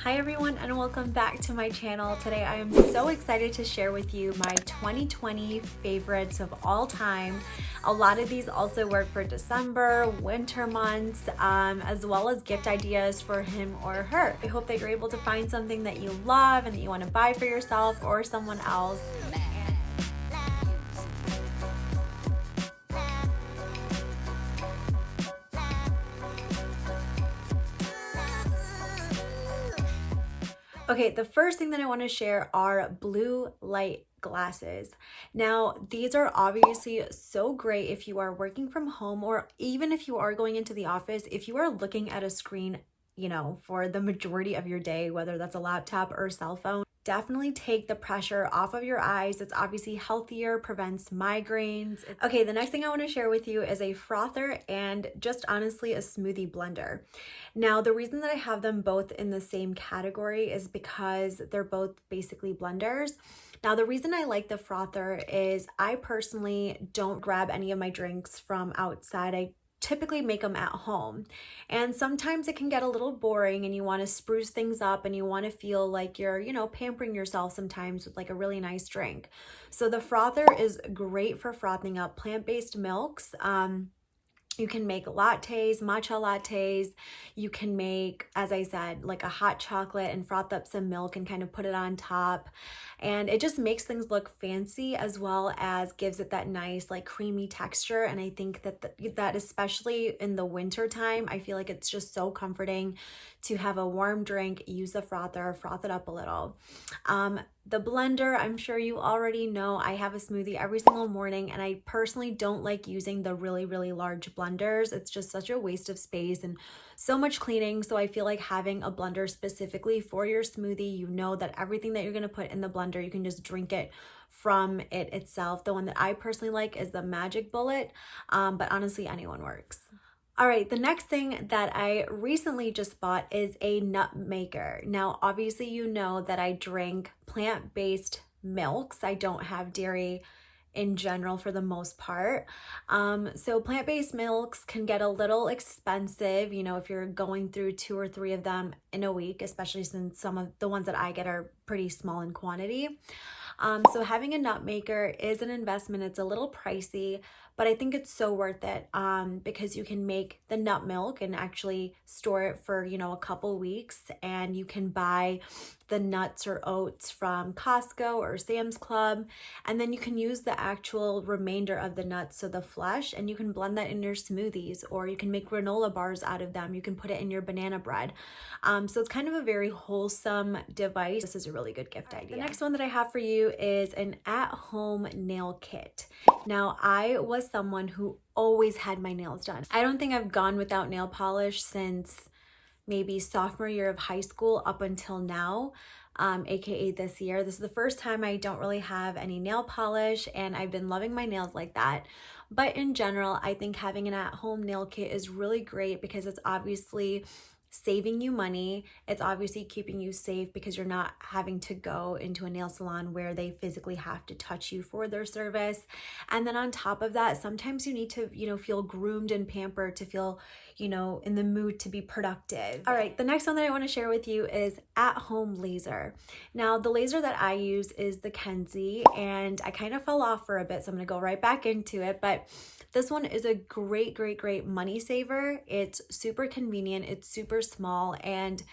Hi everyone and welcome back to my channel. Today I am so excited to share with you my 2020 favorites of all time. A lot of these also work for December, winter months, as well as gift ideas for him or her. I hope that you're able to find something that you love and that you want to buy for yourself or someone else. Okay, the first thing that I want to share are blue light glasses. Now, these are obviously so great if you are working from home or even if you are going into the office, if you are looking at a screen, for the majority of your day, whether that's a laptop or a cell phone. Definitely take the pressure off of your eyes. It's obviously healthier, prevents migraines. Okay, the next thing I want to share with you is a frother and just honestly a smoothie blender. Now, the reason that I have them both in the same category is because they're both basically blenders. Now, the reason I like the frother is I personally don't grab any of my drinks from outside. I typically make them at home. And sometimes it can get a little boring and you want to spruce things up and you want to feel like you're, pampering yourself sometimes with like a really nice drink. So the frother is great for frothing up plant-based milks. You can make lattes, matcha lattes. You can make, as I said, like a hot chocolate and froth up some milk and kind of put it on top. And it just makes things look fancy as well as gives it that nice like creamy texture. And I think that especially in the winter time, I feel like it's just so comforting to have a warm drink, use the frother, froth it up a little. The blender, I'm sure you already know, I have a smoothie every single morning and I personally don't like using the really, really large blenders. It's just such a waste of space and so much cleaning. So I feel like having a blender specifically for your smoothie, you know that everything that you're going to put in the blender, you can just drink it from it itself. The one that I personally like is the Magic Bullet, but honestly, anyone works. All right, the next thing that I recently just bought is a nut maker. Now, obviously, you know that I drink plant-based milks. I don't have dairy in general for the most part. So plant-based milks can get a little expensive, if you're going through 2 or 3 of them in a week, especially since some of the ones that I get are pretty small in quantity. So having a nut maker is an investment. It's a little pricey, but I think it's so worth it because you can make the nut milk and actually store it for, a couple weeks, and you can buy the nuts or oats from Costco or Sam's Club, and then you can use the actual remainder of the nuts, so the flesh, and you can blend that in your smoothies, or you can make granola bars out of them. You can put it in your banana bread. So it's kind of a very wholesome device. This is a really good gift idea. The next one that I have for you is an at-home nail kit. Now, I was someone who always had my nails done. I don't think I've gone without nail polish since maybe sophomore year of high school up until now, aka this year. This is the first time I don't really have any nail polish, and I've been loving my nails like that. But in general, I think having an at-home nail kit is really great because it's obviously saving you money. It's obviously keeping you safe because you're not having to go into a nail salon where they physically have to touch you for their service. And then on top of that, sometimes you need to, feel groomed and pampered to feel, in the mood to be productive. All right, the next one that I want to share with you is at-home laser. Now, the laser that I use is the Kenzie, and I kind of fell off for a bit, so I'm going to go right back into it. But this one is a great, great, great money saver. It's super convenient. It's super small. And,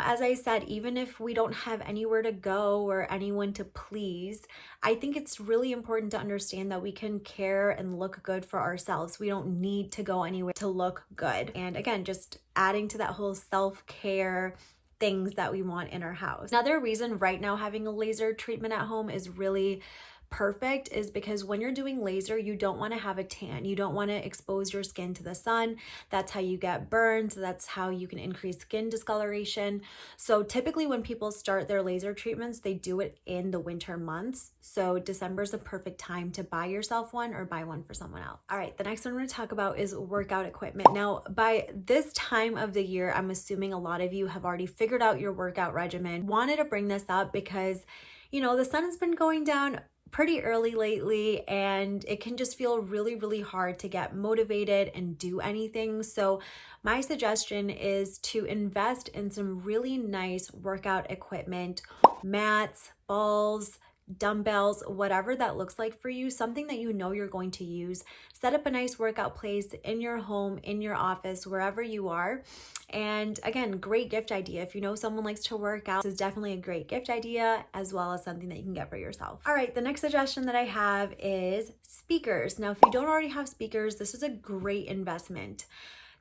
as I said, even if we don't have anywhere to go or anyone to please, I think it's really important to understand that we can care and look good for ourselves. We don't need to go anywhere to look good. And again, just adding to that whole self-care things that we want in our house. Another reason right now having a laser treatment at home is really perfect is because when you're doing laser, you don't want to have a tan. You don't want to expose your skin to the sun. That's how you get burns. That's how you can increase skin discoloration. So typically when people start their laser treatments, they do it in the winter months. So December is the perfect time to buy yourself one or buy one for someone else. All right, the next one I'm going to talk about is workout equipment. Now, by this time of the year, I'm assuming a lot of you have already figured out your workout regimen. Wanted to bring this up because, the sun has been going down pretty early lately, and it can just feel really, really hard to get motivated and do anything. So my suggestion is to invest in some really nice workout equipment, mats, balls, dumbbells, whatever that looks like for you, something that you know you're going to use. Set up a nice workout place in your home, in your office, wherever you are. And again, great gift idea. If you know someone likes to work out, this is definitely a great gift idea, as well as something that you can get for yourself. All right, the next suggestion that I have is speakers. Now, if you don't already have speakers, this is a great investment.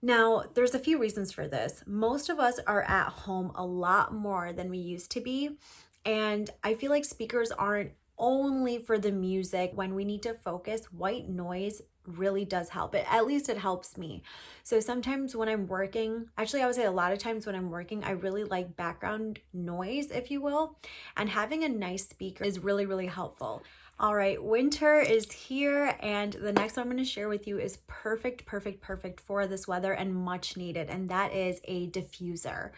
Now, there's a few reasons for this. Most of us are at home a lot more than we used to be. And I feel like speakers aren't only for the music. When we need to focus, white noise really does help. At least it helps me. So sometimes when I'm working, actually I would say a lot of times when I'm working, I really like background noise, if you will. And having a nice speaker is really, really helpful. All right, winter is here, and the next one I'm going to share with you is perfect for this weather and much needed, and that is a diffuser.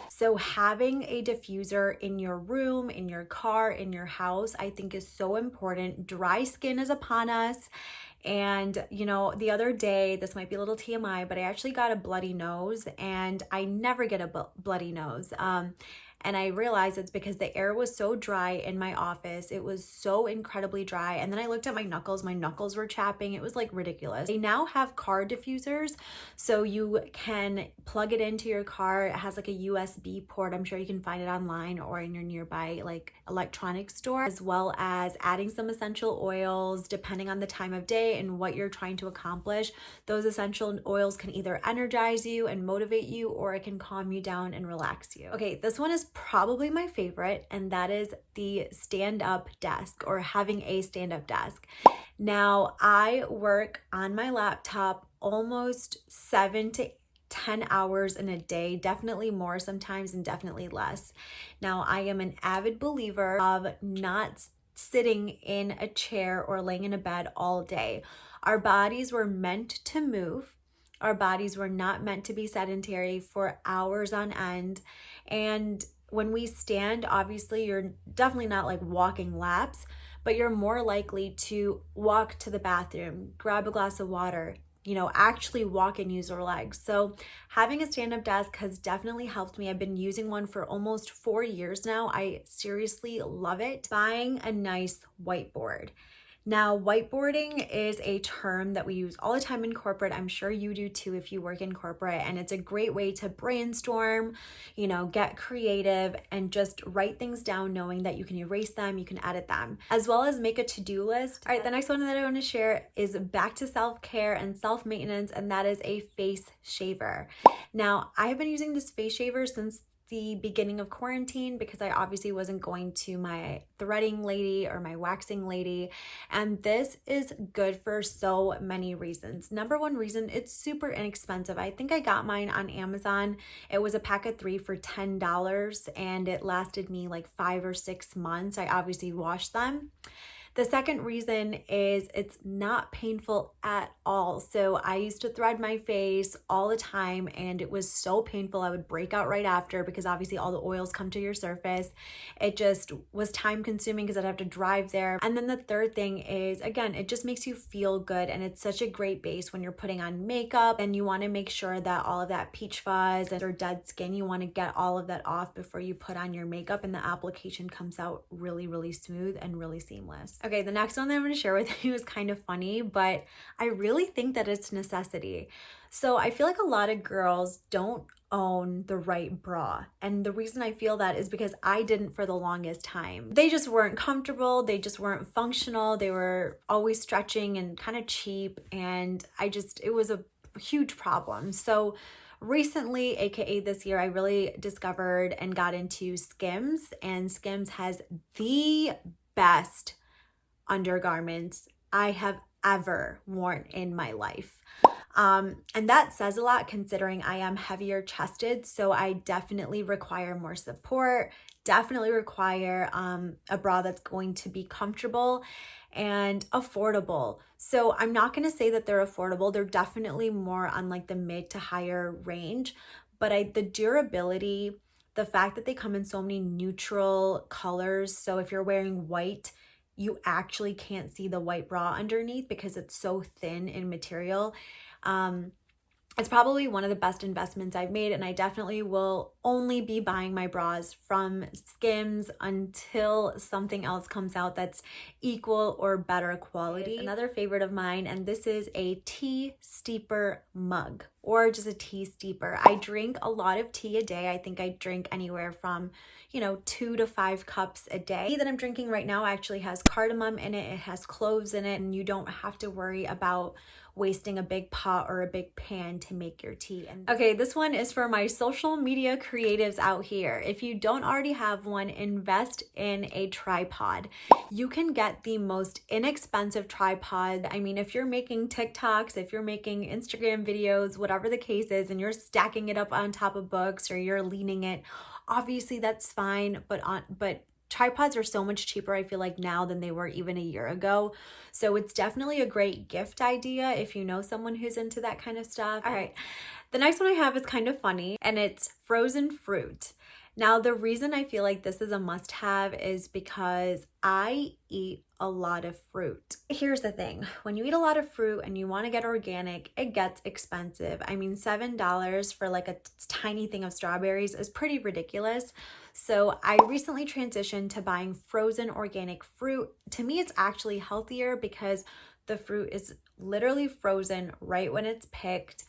So having a diffuser in your room, in your car, in your house, I think is so important. Dry skin is upon us. And, you know, the other day, this might be a little TMI, but I actually got a bloody nose, and I never get a bloody nose. And I realized it's because the air was so dry in my office. It was so incredibly dry. And then I looked at my knuckles were chapping. It was like ridiculous. They now have car diffusers, so you can plug it into your car. It has like a USB port. I'm sure you can find it online or in your nearby like electronics store, as well as adding some essential oils depending on the time of day and what you're trying to accomplish. Those essential oils can either energize you and motivate you, or it can calm you down and relax you. Okay, this one is probably my favorite, and that is the stand-up desk, or having a stand-up desk. Now, I work on my laptop almost 7 to 10 hours in a day, definitely more sometimes and definitely less. Now, I am an avid believer of not sitting in a chair or laying in a bed all day. Our bodies were meant to move. Our bodies were not meant to be sedentary for hours on end. And when we stand, obviously, you're definitely not like walking laps, but you're more likely to walk to the bathroom, grab a glass of water, you know, actually walk and use your legs. So having a stand-up desk has definitely helped me. I've been using one for almost 4 years now. I seriously love it. Buying a nice whiteboard. Now, whiteboarding is a term that we use all the time in corporate. I'm sure you do too if you work in corporate, and it's a great way to brainstorm, you know, get creative and just write things down knowing that you can erase them, you can edit them, as well as make a to-do list. All right, the next one that I want to share is back to self-care and self-maintenance, and that is a face shaver. Now, I have been using this face shaver since the beginning of quarantine because I obviously wasn't going to my threading lady or my waxing lady, and this is good for so many reasons. Number one reason, it's super inexpensive. I think I got mine on Amazon. It was a pack of 3 for $10, and it lasted me like 5 or 6 months. I obviously washed them. The second reason is it's not painful at all. So I used to thread my face all the time, and it was so painful. I would break out right after because obviously all the oils come to your surface. It just was time consuming because I'd have to drive there. And then the third thing is, again, it just makes you feel good, and it's such a great base when you're putting on makeup and you want to make sure that all of that peach fuzz and or dead skin, you want to get all of that off before you put on your makeup, and the application comes out really, really smooth and really seamless. Okay, the next one that I'm going to share with you is kind of funny, but I really think that it's necessity. So I feel like a lot of girls don't own the right bra. And the reason I feel that is because I didn't for the longest time. They just weren't comfortable. They just weren't functional. They were always stretching and kind of cheap. And it was a huge problem. So recently, aka this year, I really discovered and got into Skims, and Skims has the best undergarments I have ever worn in my life. And that says a lot considering I am heavier chested, so I definitely require more support, definitely require a bra that's going to be comfortable and affordable. So I'm not going to say that they're affordable. They're definitely more on like the mid to higher range, but the durability, the fact that they come in so many neutral colors. So if you're wearing white, you actually can't see the white bra underneath because it's so thin in material. It's probably one of the best investments I've made, and I definitely will only be buying my bras from Skims until something else comes out that's equal or better quality. Another favorite of mine, and this is a tea steeper mug, or just a tea steeper. I drink a lot of tea a day. I think I drink anywhere from 2 to 5 cups a day. The tea that I'm drinking right now actually has cardamom in it. It has cloves in it, and you don't have to worry about wasting a big pot or a big pan to make your tea. And okay, this one is for my social media creatives out here. If you don't already have one, invest in a tripod. You can get the most inexpensive tripod. I mean, if you're making TikToks, if you're making Instagram videos, whatever the case is, and you're stacking it up on top of books or you're leaning it, obviously that's fine, but tripods are so much cheaper, I feel like, now than they were even a year ago. So it's definitely a great gift idea if you know someone who's into that kind of stuff. All right, the next one I have is kind of funny, and it's frozen fruit. Now, the reason I feel like this is a must-have is because I eat a lot of fruit. Here's the thing. When you eat a lot of fruit and you want to get organic, it gets expensive. I mean, $7 for like a tiny thing of strawberries is pretty ridiculous. So I recently transitioned to buying frozen organic fruit. To me, it's actually healthier because the fruit is literally frozen right when it's picked.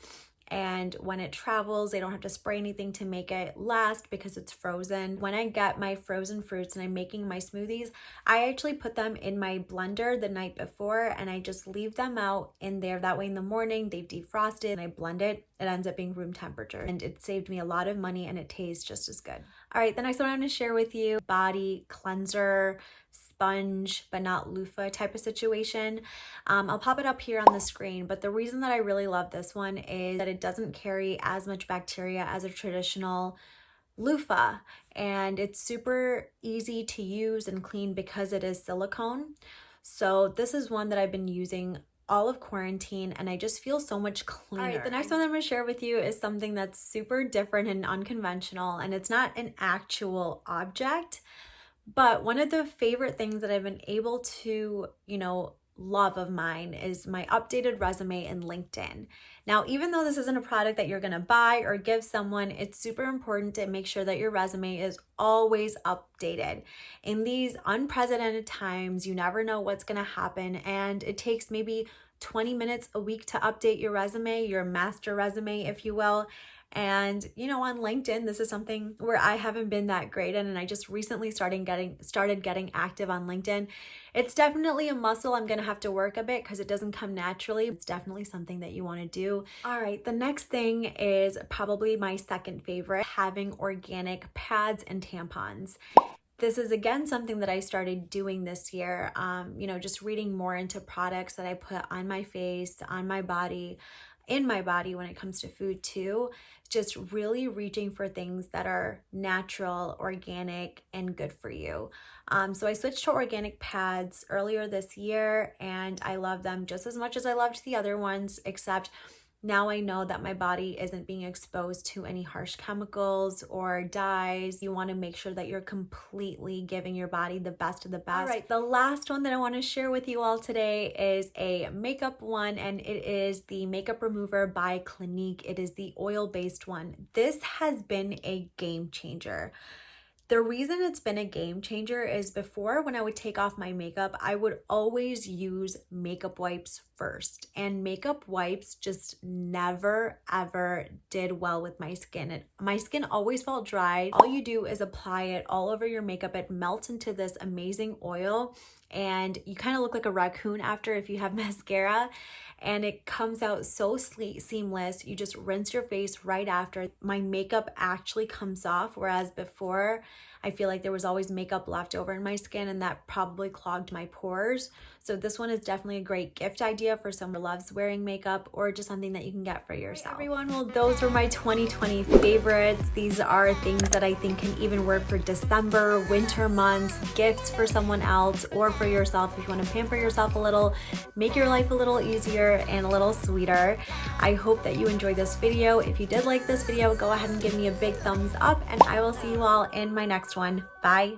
And when it travels, they don't have to spray anything to make it last because it's frozen. When I get my frozen fruits and I'm making my smoothies, I actually put them in my blender the night before and I just leave them out in there. That way in the morning, they've defrosted and I blend it. It ends up being room temperature, and it saved me a lot of money and it tastes just as good. All right, the next one I'm going to share with you, body cleanser, sponge but not loofah type of situation. I'll pop it up here on the screen, but the reason that I really love this one is that it doesn't carry as much bacteria as a traditional loofah, and it's super easy to use and clean because it is silicone. So this is one that I've been using all of quarantine and I just feel so much cleaner. All right, the next one I'm going to share with you is something that's super different and unconventional, and it's not an actual object. But one of the favorite things that I've been able to, love of mine is my updated resume in LinkedIn. Now, even though this isn't a product that you're going to buy or give someone, it's super important to make sure that your resume is always updated. In these unprecedented times, you never know what's going to happen, and it takes maybe 20 minutes a week to update your resume, your master resume, if you will. And on LinkedIn, this is something where I haven't been that great in, and I just recently started getting active on LinkedIn. It's definitely a muscle I'm gonna have to work a bit because it doesn't come naturally. It's definitely something that you want to do. All right, the next thing is probably my second favorite, having organic pads and tampons. This is again something that I started doing this year, just reading more into products that I put on my face, on my body, in my body when it comes to food too. Just really reaching for things that are natural, organic, and good for you. So I switched to organic pads earlier this year, and I love them just as much as I loved the other ones, except now I know that my body isn't being exposed to any harsh chemicals or dyes. You want to make sure that you're completely giving your body the best of the best. All right, the last one that I want to share with you all today is a makeup one, and it is the Makeup Remover by Clinique. It is the oil-based one. This has been a game changer. The reason it's been a game changer is before, when I would take off my makeup, I would always use makeup wipes first, and makeup wipes just never ever did well with my skin. My skin always felt dry. All you do is apply it all over your makeup. It melts into this amazing oil, and you kind of look like a raccoon after if you have mascara, and it comes out so seamless. You just rinse your face right after. My makeup actually comes off, whereas before I feel like there was always makeup left over in my skin, and that probably clogged my pores. So this one is definitely a great gift idea for someone who loves wearing makeup, or just something that you can get for yourself. Right, everyone, well, those were my 2020 favorites. These are things that I think can even work for December, winter months, gifts for someone else, or for yourself if you want to pamper yourself a little, make your life a little easier and a little sweeter. I hope that you enjoyed this video. If you did like this video, go ahead and give me a big thumbs up, and I will see you all in my next one. Bye.